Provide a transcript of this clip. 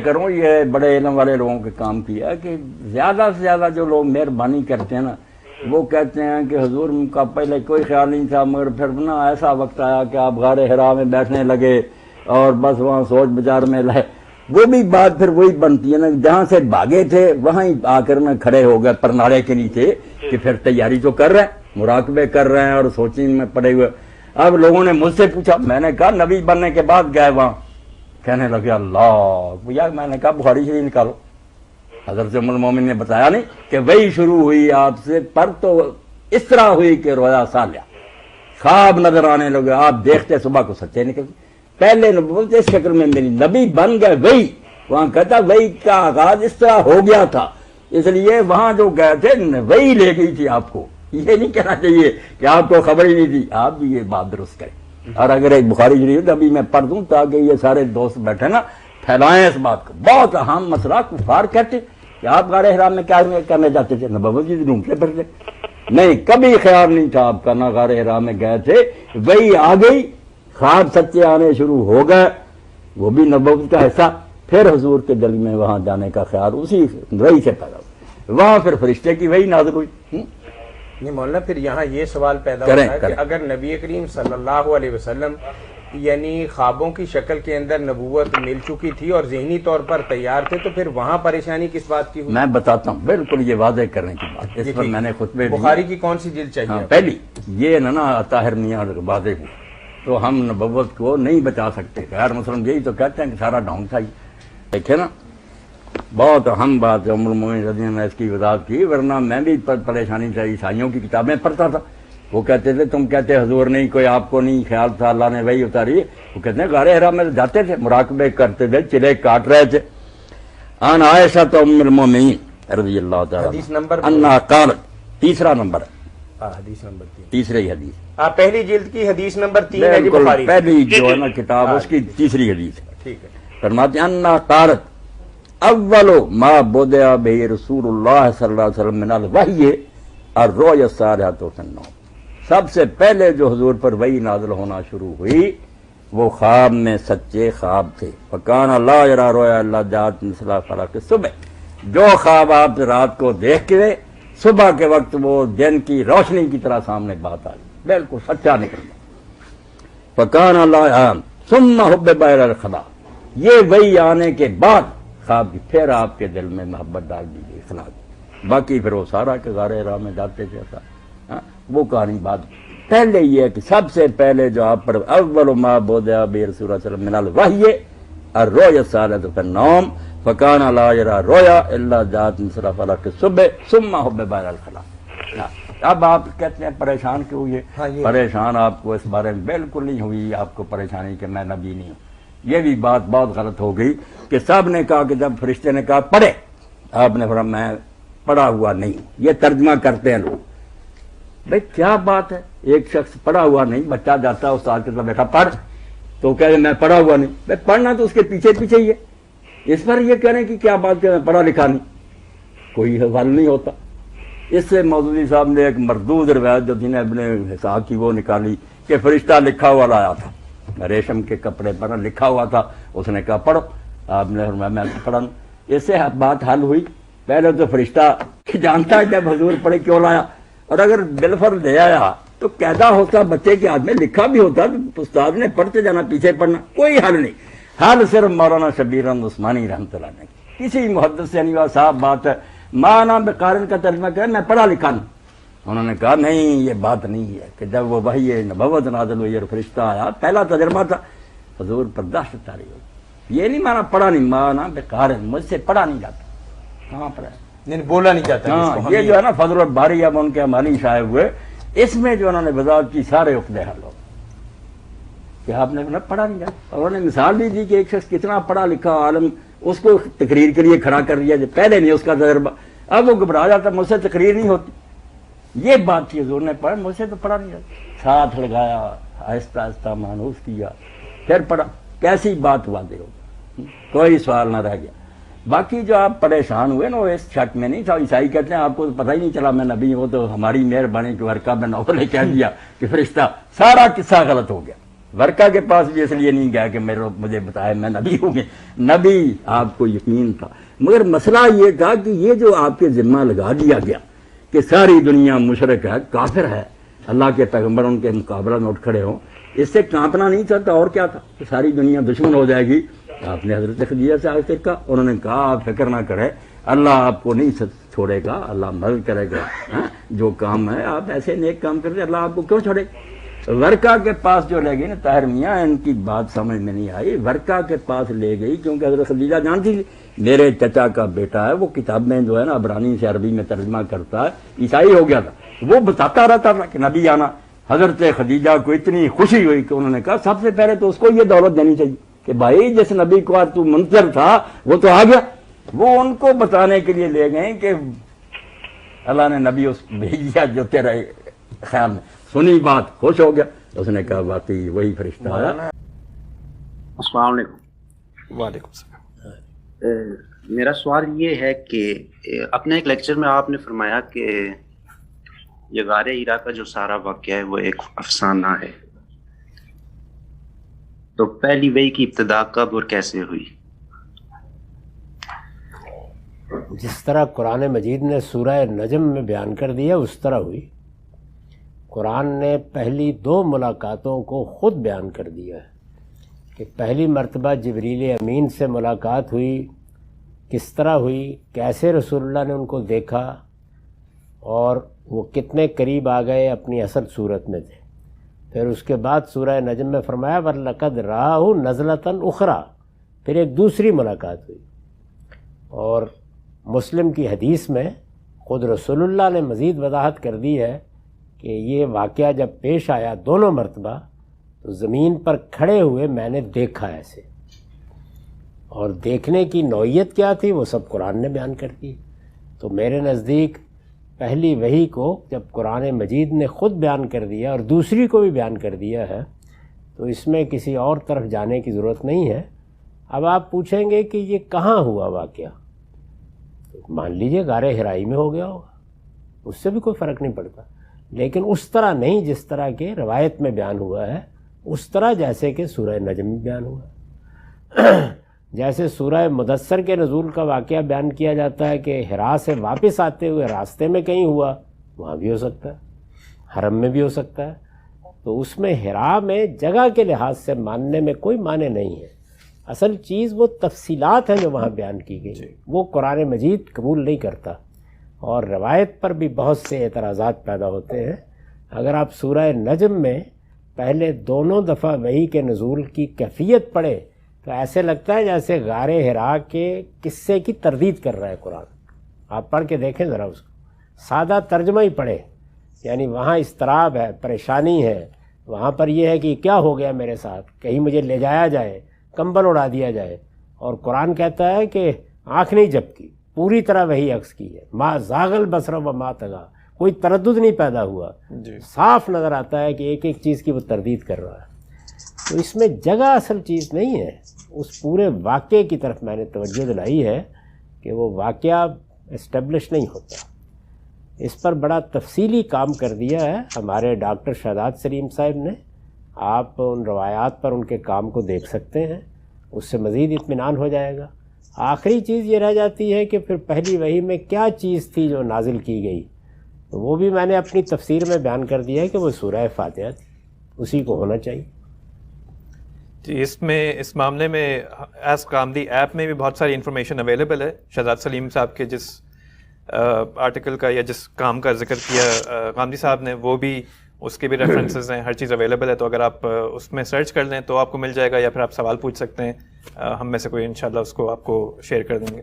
کروں یہ بڑے علم والے لوگوں کے کام کیا کہ زیادہ سے زیادہ جو لوگ مہربانی کرتے ہیں نا وہ کہتے ہیں کہ حضور کا پہلے کوئی خیال نہیں تھا مگر پھر نا ایسا وقت آیا کہ آپ غار حرا میں بیٹھنے لگے اور بس وہاں سوچ بازار میں لائے. وہ بھی بات پھر وہی بنتی ہے نا جہاں سے بھاگے تھے وہیں آ کر نا کھڑے ہو گئے پرنالے کے نیچے کہ پھر تیاری تو کر رہے ہیں مراقبے کر رہے ہیں اور سوچنے میں پڑے ہوئے. اب لوگوں نے مجھ سے پوچھا میں نے کہا نبی بننے کے بعد گئے وہاں کہنے لگے اللہ یار میں نے کہا بخاری شریف نکالو. حضرت ام المومن نے بتایا نہیں کہ وہی شروع ہوئی آپ سے پر تو اس طرح ہوئی کہ رویا سالیا خواب نظر آنے لگے آپ دیکھتے صبح کو سچے نکل پہلے نبوت اس شکل میں میری نبی بن گئے وہی وہاں کہتا وہی کا آغاز اس طرح ہو گیا تھا اس لیے وہاں جو گئے تھے وہی لے گئی تھی آپ کو. یہ نہیں کہنا چاہیے کہ آپ کو خبر ہی نہیں تھی آپ بھی یہ بات درست کریں. اور اگر ایک بخاری شریف ابھی میں پڑھ دوں تاکہ یہ سارے دوست بیٹھے نا پھیلائیں اس بات کو. بہت اہم مسئلہ کفار کہتے کہ آپ غار حرام میں کیا کرنے جاتے تھے نبوت کی ڈھونڈتے پھرتے نہیں کبھی خیال نہیں تھا آپ کا نہ غار حرام میں گئے تھے وہی آ گئی خواب سچے آنے شروع ہو گئے وہ بھی نبوت کا حصہ. پھر حضور کے دل میں وہاں جانے کا خیال اسی وہی سے پیدا ہوا وہاں پھر فرشتے کی وہی نازل ہوئی. نہیں مولانا پھر یہاں یہ سوال پیدا ہوتا ہے کہ اگر نبی کریم صلی اللہ علیہ وسلم یعنی خوابوں کی شکل کے اندر نبوت مل چکی تھی اور ذہنی طور پر تیار تھے تو پھر وہاں پریشانی کس بات کی ہوئی؟ میں بتاتا ہوں بالکل یہ واضح کرنے کی بات اس پر میں نے خطبے بخاری کی کون سی جلد چاہیے؟ پہلی یہ نا طاہر میاں واضح ہو تو ہم نبوت کو نہیں بچا سکتے. غیر مسلم یہی تو کہتے ہیں کہ سارا ڈھونگ تھا. دیکھیں نا بہت اہم بات ہے ام المومنین رضی اللہ عنہا نے اس کی وضاحت کی ورنہ میں بھی پریشانی سے عیسائیوں کی کتابیں پڑھتا تھا. وہ کہتے تھے تم کہتے حضور نہیں کوئی آپ کو نہیں خیال تھا اللہ نے وہی اتاری. وہ کہتے ہیں غار حرا میں جاتے تھے مراقبے کرتے تھے چلے کاٹ رہے تھے. ان عائشہ تو ام المومنین رضی اللہ تعالی حدیث نمبر انہا قالت تیسرا نمبر ہے حدیث نمبر 3 تیسری حدیث پہلی جلد کی حدیث نمبر 3 ہے بخاری پہلی جو ہے نا کتاب اس کی تیسری حدیث ہے. ٹھیک ہے. فرماتے ہیں انہا قالت اول ما بدأ به رسول اللہ صلی اللہ علیہ وسلم من الوحی الرؤیا الصالحۃ فی النوم. سب سے پہلے جو حضور پر وحی نازل ہونا شروع ہوئی وہ خواب میں سچے خواب تھے. فکان لا یری رؤیا الا جاءت مثل فلق الصبح. جو خواب آپ رات کو دیکھ کے صبح کے وقت وہ دن کی روشنی کی طرح سامنے بات آئی بالکل سچا نکلنا. فکان لا ثم حبب الی الخلا. یہ وحی آنے کے بعد خواب کی پھر آپ کے دل میں محبت ڈال دی گئی اخلاق. باقی پھر وہ سارا کہ غار حرا میں جاتے تھے ایسا وہ کہانی بات. پہلے یہ ہے کہ سب سے پہلے جو آپ پر اول ما بدأ به رسول اللہ صلی اللہ علیہ وسلم من الوحی الرؤیا الصالحۃ فی النوم فکان لا یری رؤیا الا جاءت مثل فلق الصبح ثم حبب الی الخلا. اب آپ کہتے ہیں پریشان کیوں ہوئے؟ پریشان آپ کو اس بارے میں بالکل نہیں ہوئی آپ کو پریشانی کہ میں نبی نہیں ہوں. یہ بھی بات بہت غلط ہو گئی کہ سب نے کہا کہ جب فرشتے نے کہا پڑھے آپ نے فرمایا میں پڑھا ہوا نہیں. یہ ترجمہ کرتے ہیں لوگ. بھائی کیا بات ہے ایک شخص پڑھا ہوا نہیں بچہ جاتا ہے استاد کے ساتھ بیٹھا پڑھ تو کہے میں پڑھا ہوا نہیں. بھائی پڑھنا تو اس کے پیچھے پیچھے ہی ہے. اس پر یہ کہنے کی کیا بات کہ میں پڑھا لکھا نہیں کوئی حل نہیں ہوتا. اس سے مودودی صاحب نے ایک مردود روایت جو تھی نا ابن اسحاق کی وہ نکالی کہ فرشتہ لکھا ہوا لایا تھا ریشم کے کپڑے پر لکھا ہوا تھا. اس نے کہا پڑھو. آپ نے فرمایا میں پڑھا. اس سے بات حل ہوئی. پہلے تو فرشتہ جانتا ہے جب حضور پڑھے کیوں لایا اور اگر بالفرض لے آیا تو قاعدہ ہوتا بچے کے ہاتھ میں لکھا بھی ہوتا تو استاد نے پڑھتے جانا پیچھے پڑھنا. کوئی حل نہیں. حل صرف مولانا شبیر احمد عثمانی رحمۃ اللہ نے کسی محدث سے نہیں صاحب بات ہے مانا بقارن کا ترجمہ کیا میں پڑھا لکھا نہیں. انہوں نے کہا نہیں یہ بات نہیں ہے کہ جب وہ وحی نبوت نازل ہوئی اور فرشتہ آیا پہلا تجربہ تھا حضور پر دہشت طاری ہوئی. یہ نہیں مانا پڑھا نہیں مانا بقارن مجھ سے پڑھا نہیں جاتا. کہاں پڑھا نہیں بولا نہیں جاتا. یہ جو ہے نا فضل الباری اب ان کے مالی صاحب ہوئے اس میں جو انہوں نے وضاحت کی سارے عقدے حل ہو کہ آپ نے پڑھا نہیں جاتا. اور انہوں نے مثال بھی دی کہ ایک شخص کتنا پڑھا لکھا عالم اس کو تقریر کے لیے کھڑا کر دیا پہلے نہیں اس کا تجربہ اب وہ گھبرا جاتا مجھ سے تقریر نہیں ہوتی. یہ بات تھی حضور نے پڑھا مجھ سے تو پڑھا نہیں جاتا. ساتھ لگایا آہستہ آہستہ مانوس کیا پھر پڑھا. کیسی بات واضح ہو کوئی سوال نہ رہ گیا. باقی جو آپ پریشان ہوئے نا وہ اس شک میں نہیں تھا. عیسائی کہتے ہیں آپ کو پتہ ہی نہیں چلا میں نبی ہوں وہ تو ہماری مہربانی کی ورقہ میں ناول کہہ دیا کہ فرشتہ. سارا قصہ غلط ہو گیا. ورقہ کے پاس بھی اس لیے نہیں گیا کہ مجھے بتایا میں نبی ہوں گے، نبی آپ کو یقین تھا، مگر مسئلہ یہ تھا کہ یہ جو آپ کے ذمہ لگا دیا گیا کہ ساری دنیا مشرک ہے، کافر ہے، اللہ کے پیغمبر ان کے مقابلہ میں اٹھ کھڑے ہوں، اس سے کانپنا نہیں چاہتا اور کیا تھا کہ ساری دنیا دشمن ہو جائے گی. آپ نے حضرت خدیجہ سے آگے کہا، انہوں نے کہا آپ فکر نہ کریں، اللہ آپ کو نہیں چھوڑے گا، اللہ مدد کرے گا، جو کام ہے آپ ایسے نیک کام کرتے اللہ آپ کو کیوں چھوڑے. ورقہ کے پاس جو لے گئی نا طاہر میاں، ان کی بات سمجھ میں نہیں آئی. ورقہ کے پاس لے گئی کیونکہ حضرت خدیجہ جانتی تھی میرے چچا کا بیٹا ہے، وہ کتاب میں جو ہے نا عبرانی سے عربی میں ترجمہ کرتا ہے، عیسائی ہو گیا تھا، وہ بتاتا رہتا تھا کہ نبی آنا. حضرت خدیجہ کو اتنی خوشی ہوئی کہ انہوں نے کہا سب سے پہلے تو اس کو یہ دولت دینی چاہیے کہ بھائی جس نبی کو آج تو منتظر تھا وہ تو آ گیا. وہ ان کو بتانے کے لیے لے گئے کہ اللہ نے نبی اس بھیج دیا جو تیرے خیال میں. سنی بات خوش ہو گیا، اس نے کہا واقعی وہی فرشتہ آیا. السلام علیکم. وعلیکم السلام. میرا سوال یہ ہے کہ اپنے ایک لیکچر میں آپ نے فرمایا کہ یہ غار ہیرا کا جو سارا واقعہ ہے وہ ایک افسانہ ہے، تو پہلی وحی کی ابتدا کب اور کیسے ہوئی؟ جس طرح قرآن مجید نے سورہ نجم میں بیان کر دیا اس طرح ہوئی. قرآن نے پہلی 2 ملاقاتوں کو خود بیان کر دیا ہے کہ پہلی مرتبہ جبریل امین سے ملاقات ہوئی، کس طرح ہوئی، کیسے رسول اللہ نے ان کو دیکھا اور وہ کتنے قریب آ گئے، اپنی اصل صورت میں تھے. پھر اس کے بعد سورہ نجم میں فرمایا وَلَقَدْ رَآهُ نَزْلَةً أُخْرَى، پھر ایک دوسری ملاقات ہوئی. اور مسلم کی حدیث میں خود رسول اللہ نے مزید وضاحت کر دی ہے کہ یہ واقعہ جب پیش آیا دونوں مرتبہ تو زمین پر کھڑے ہوئے میں نے دیکھا ایسے، اور دیکھنے کی نوعیت کیا تھی وہ سب قرآن نے بیان کر دی. تو میرے نزدیک پہلی وحی کو جب قرآن مجید نے خود بیان کر دیا اور دوسری کو بھی بیان کر دیا ہے تو اس میں کسی اور طرف جانے کی ضرورت نہیں ہے. اب آپ پوچھیں گے کہ یہ کہاں ہوا واقعہ، مان لیجئے غار حرائی میں ہو گیا ہوگا، اس سے بھی کوئی فرق نہیں پڑتا، لیکن اس طرح نہیں جس طرح کے روایت میں بیان ہوا ہے، اس طرح جیسے کہ سورہ نجم میں بیان ہوا ہے. جیسے سورہ مدثر کے نزول کا واقعہ بیان کیا جاتا ہے کہ حرا سے واپس آتے ہوئے راستے میں کہیں ہوا، وہاں بھی ہو سکتا ہے، حرم میں بھی ہو سکتا ہے. تو اس میں حرا میں جگہ کے لحاظ سے ماننے میں کوئی معنی نہیں ہے. اصل چیز وہ تفصیلات ہیں جو وہاں بیان کی گئی، وہ قرآن مجید قبول نہیں کرتا، اور روایت پر بھی بہت سے اعتراضات پیدا ہوتے ہیں. اگر آپ سورہ نجم میں پہلے دونوں دفعہ وحی کے نزول کی کیفیت پڑھے تو ایسے لگتا ہے جیسے غار حرا کے قصے کی تردید کر رہا ہے قرآن. آپ پڑھ کے دیکھیں ذرا اس کو، سادہ ترجمہ ہی پڑھیں، یعنی وہاں اضطراب ہے، پریشانی ہے، وہاں پر یہ ہے کہ کیا ہو گیا میرے ساتھ، کہیں مجھے لے جایا جائے، کمبل اڑا دیا جائے. اور قرآن کہتا ہے کہ آنکھ نہیں جھپکی، پوری طرح وہی عکس کی ہے، ما زاغ البصر وما طغیٰ، کوئی تردد نہیں پیدا ہوا. صاف نظر آتا ہے کہ ایک ایک چیز کی وہ تردید کر رہا ہے. تو اس میں جگہ اصل چیز نہیں ہے، اس پورے واقعے کی طرف میں نے توجہ دلائی ہے کہ وہ واقعہ اسٹیبلش نہیں ہوتا. اس پر بڑا تفصیلی کام کر دیا ہے ہمارے ڈاکٹر شہزاد سلیم صاحب نے. آپ ان روایات پر ان کے کام کو دیکھ سکتے ہیں، اس سے مزید اطمینان ہو جائے گا. آخری چیز یہ رہ جاتی ہے کہ پھر پہلی وحی میں کیا چیز تھی جو نازل کی گئی، تو وہ بھی میں نے اپنی تفسیر میں بیان کر دیا ہے کہ وہ سورہ فاتحہ تھی، اسی کو ہونا چاہیے. جی، اس معاملے میں آسک آمدی ایپ میں بھی بہت ساری انفارمیشن اویلیبل ہے. شہزاد سلیم صاحب کے جس آرٹیکل کا یا جس کام کا ذکر کیا غامدی صاحب نے، وہ بھی اس کے بھی ریفرنسز ہیں، ہر چیز اویلیبل ہے. تو اگر آپ اس میں سرچ کر لیں تو آپ کو مل جائے گا، یا پھر آپ سوال پوچھ سکتے ہیں، ہم میں سے کوئی انشاءاللہ اس کو آپ کو شیئر کر دیں گے.